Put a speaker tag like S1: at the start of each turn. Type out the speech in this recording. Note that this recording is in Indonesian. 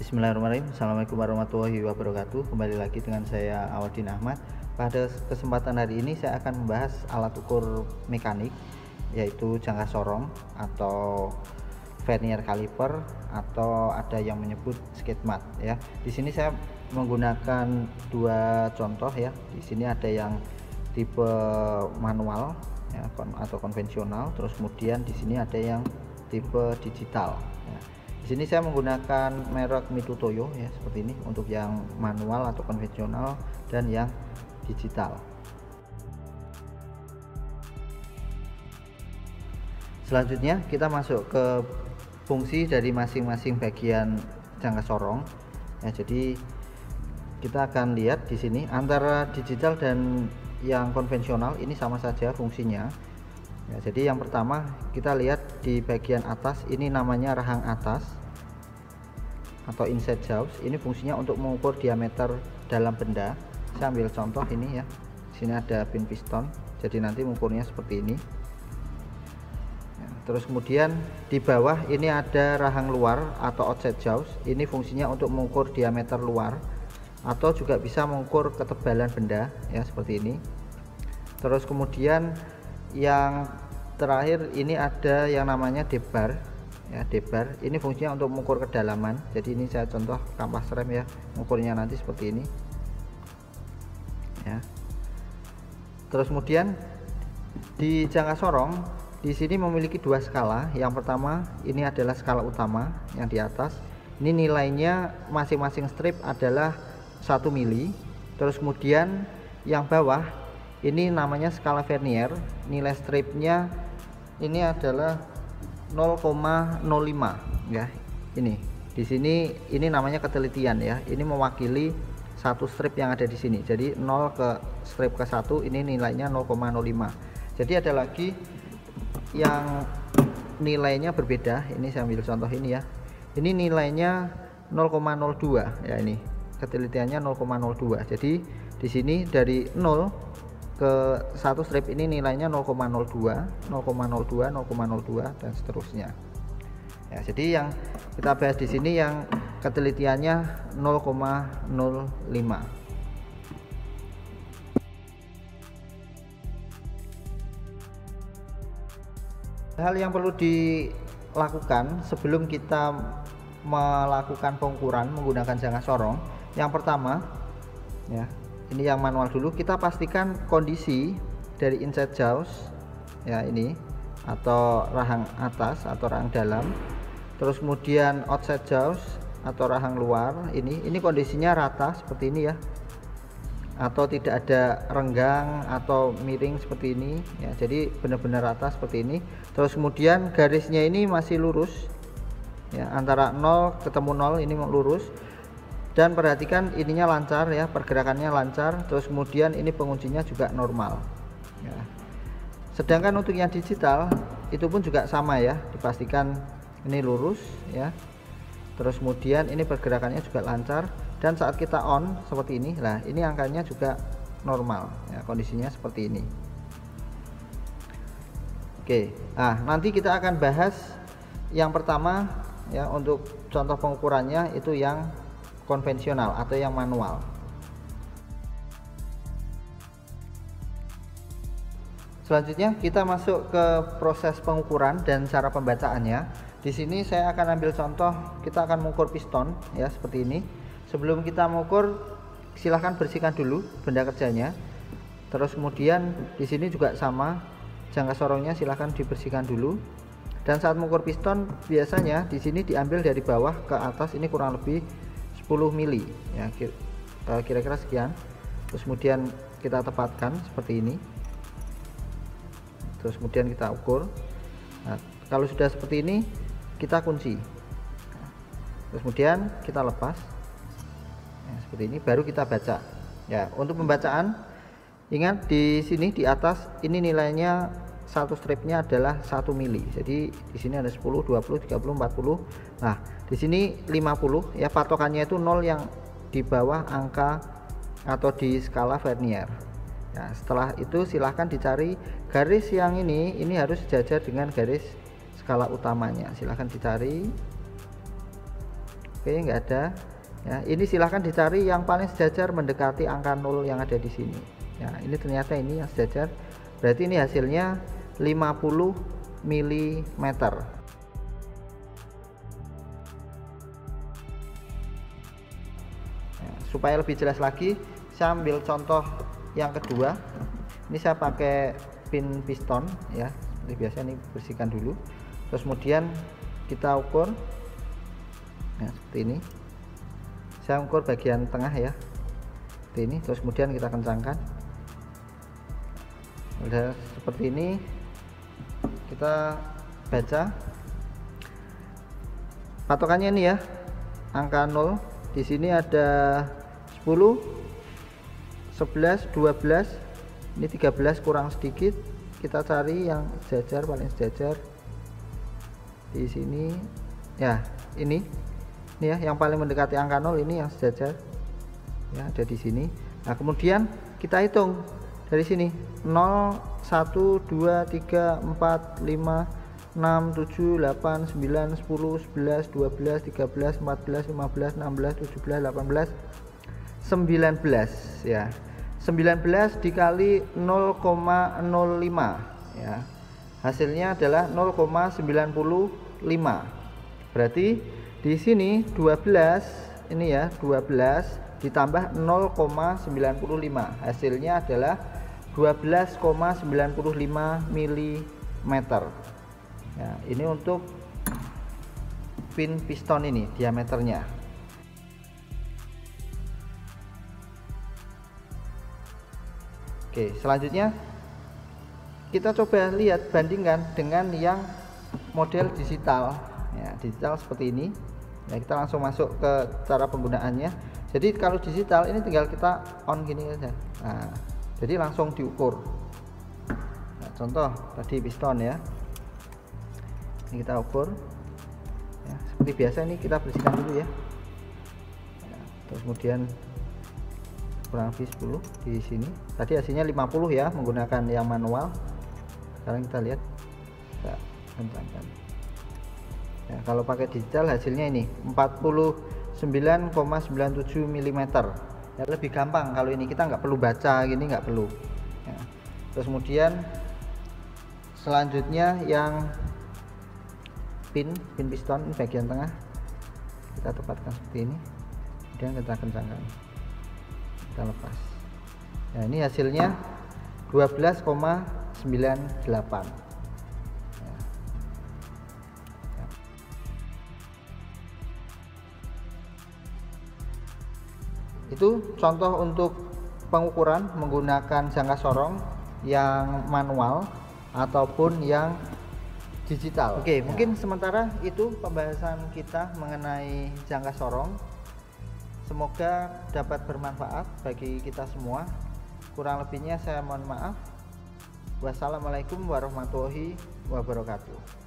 S1: Bismillahirrahmanirrahim. Assalamualaikum warahmatullahi wabarakatuh. Kembali lagi dengan saya Awadin Ahmad. Pada kesempatan hari ini saya akan membahas alat ukur mekanik, yaitu jangka sorong atau vernier caliper, atau ada yang menyebut skate mat ya. Di sini saya menggunakan dua contoh ya. Di sini ada yang tipe manual ya, atau konvensional. Terus kemudian di sini ada yang tipe digital ya. Di sini saya menggunakan merek Mitutoyo ya, seperti ini untuk yang manual atau konvensional dan yang digital. Selanjutnya kita masuk ke fungsi dari masing-masing bagian jangka sorong ya. Jadi kita akan lihat di sini antara digital dan yang konvensional ini sama saja fungsinya ya. Jadi yang pertama kita lihat di bagian atas, ini namanya rahang atas atau inside jaws. Ini fungsinya untuk mengukur diameter dalam benda. Saya ambil contoh ini ya. Di sini ada pin piston, jadi nanti mengukurnya seperti ini ya. Terus kemudian di bawah ini ada rahang luar atau outside jaws. Ini fungsinya untuk mengukur diameter luar atau juga bisa mengukur ketebalan benda ya, seperti ini. Terus kemudian yang terakhir ini ada yang namanya debar ya, debar. Ini fungsinya untuk mengukur kedalaman. Jadi ini saya contoh kampas rem ya, mengukurnya nanti seperti ini ya. Terus kemudian di jangka sorong di sini memiliki dua skala. Yang pertama ini adalah skala utama yang di atas. Ini nilainya masing-masing strip adalah 1 mili. Terus kemudian yang bawah ini namanya skala vernier. Nilai stripnya ini adalah 0,05 ya. Ini di sini ini namanya ketelitian ya. Ini mewakili satu strip yang ada di sini. Jadi 0 ke strip ke 1 ini nilainya 0,05. Jadi ada lagi yang nilainya berbeda. Ini saya ambil contoh ini ya. Ini nilainya 0,02 ya, ini ketelitiannya 0,02. Jadi di sini dari 0 ke satu strip ini nilainya 0,02, 0,02, 0,02 dan seterusnya. Ya, jadi yang kita bahas di sini yang ketelitiannya 0,05. Hal yang perlu dilakukan sebelum kita melakukan pengukuran menggunakan jangka sorong, yang pertama ya, ini yang manual dulu, kita pastikan kondisi dari inside jaws ya, ini atau rahang atas atau rahang dalam. Terus kemudian outside jaws atau rahang luar, ini kondisinya rata seperti ini ya, atau tidak ada renggang atau miring seperti ini ya. Jadi benar-benar rata seperti ini. Terus kemudian garisnya ini masih lurus ya, antara 0 ketemu 0 ini lurus. Dan perhatikan ininya lancar ya, pergerakannya lancar. Terus kemudian ini penguncinya juga normal ya. Sedangkan untuk yang digital itu pun juga sama ya, dipastikan ini lurus ya. Terus kemudian ini pergerakannya juga lancar, dan saat kita on seperti ini, nah ini angkanya juga normal ya, kondisinya seperti ini. Oke, nah nanti kita akan bahas yang pertama ya, untuk contoh pengukurannya itu yang konvensional atau yang manual. Selanjutnya kita masuk ke proses pengukuran dan cara pembacaannya. Di sini saya akan ambil contoh, kita akan mengukur piston ya, seperti ini. Sebelum kita mengukur, silahkan bersihkan dulu benda kerjanya. Terus kemudian di sini juga sama, jangka sorongnya silahkan dibersihkan dulu. Dan saat mengukur piston biasanya di sini diambil dari bawah ke atas, ini kurang lebih 10 mili ya, kira-kira sekian. Terus kemudian kita tepatkan seperti ini. Terus kemudian kita ukur. Nah, kalau sudah seperti ini kita kunci. Terus kemudian kita lepas ya, seperti ini, baru kita baca ya. Untuk pembacaan, ingat di sini di atas ini nilainya satu stripnya adalah 1 mili. Jadi di sini ada 10, 20, 30, 40. Nah, di sini 50 ya, patokannya itu 0 yang di bawah angka atau di skala vernier. Nah, setelah itu silahkan dicari garis yang ini harus sejajar dengan garis skala utamanya. Silahkan dicari. Oke, nggak ada. Ya, ini silahkan dicari yang paling sejajar mendekati angka 0 yang ada di sini. Ya, ini ternyata ini yang sejajar. Berarti ini hasilnya 50 mm. Ya, supaya lebih jelas lagi, saya ambil contoh yang kedua. Ini saya pakai pin piston ya. Seperti biasa, ini bersihkan dulu. Terus kemudian kita ukur. Nah, seperti ini. Saya ukur bagian tengah ya, seperti ini. Terus kemudian kita kencangkan. Udah seperti ini, kita baca patokannya ini ya, angka 0. Di sini ada 10, 11, 12, ini 13 kurang sedikit. Kita cari yang sejajar, paling sejajar di sini ya. Ini ya, yang paling mendekati angka 0 ini yang sejajar ya, ada di sini. Nah, kemudian kita hitung dari sini 0, 1, 2, 3, 4, 5, 6, 7, 8, 9, 10, 11, 12, 13, 14, 15, 16, 17, 18, 19 ya. 19 dikali 0,05 ya, hasilnya adalah 0,95. berarti di sini 12 ini ya, 12 ditambah 0,95, hasilnya adalah 12,95 mm. Ya, ini untuk pin piston ini diameternya. Oke, selanjutnya kita coba lihat, bandingkan dengan yang model digital ya. Digital seperti ini ya, kita langsung masuk ke cara penggunaannya. Jadi kalau digital ini tinggal kita on gini saja. Nah, jadi langsung diukur. Nah, contoh tadi piston ya, ini kita ukur ya, seperti biasa. Ini kita bersihkan dulu ya. Nah, terus kemudian kurang lebih 10 di sini. Tadi hasilnya 50 ya, menggunakan yang manual. Sekarang kita lihat, kita kencangkan. Ya, kalau pakai digital hasilnya ini 49,97 mm ya, lebih gampang. Kalau ini kita nggak perlu baca gini, nggak perlu ya. Terus kemudian selanjutnya yang pin piston bagian tengah kita tepatkan seperti ini, kemudian kita kencangkan, kita lepas. Nah, ini hasilnya 12,98. Itu contoh untuk pengukuran menggunakan jangka sorong yang manual ataupun yang digital. Oke, mungkin sementara itu pembahasan kita mengenai jangka sorong. Semoga dapat bermanfaat bagi kita semua. Kurang lebihnya saya mohon maaf. Wassalamualaikum warahmatullahi wabarakatuh.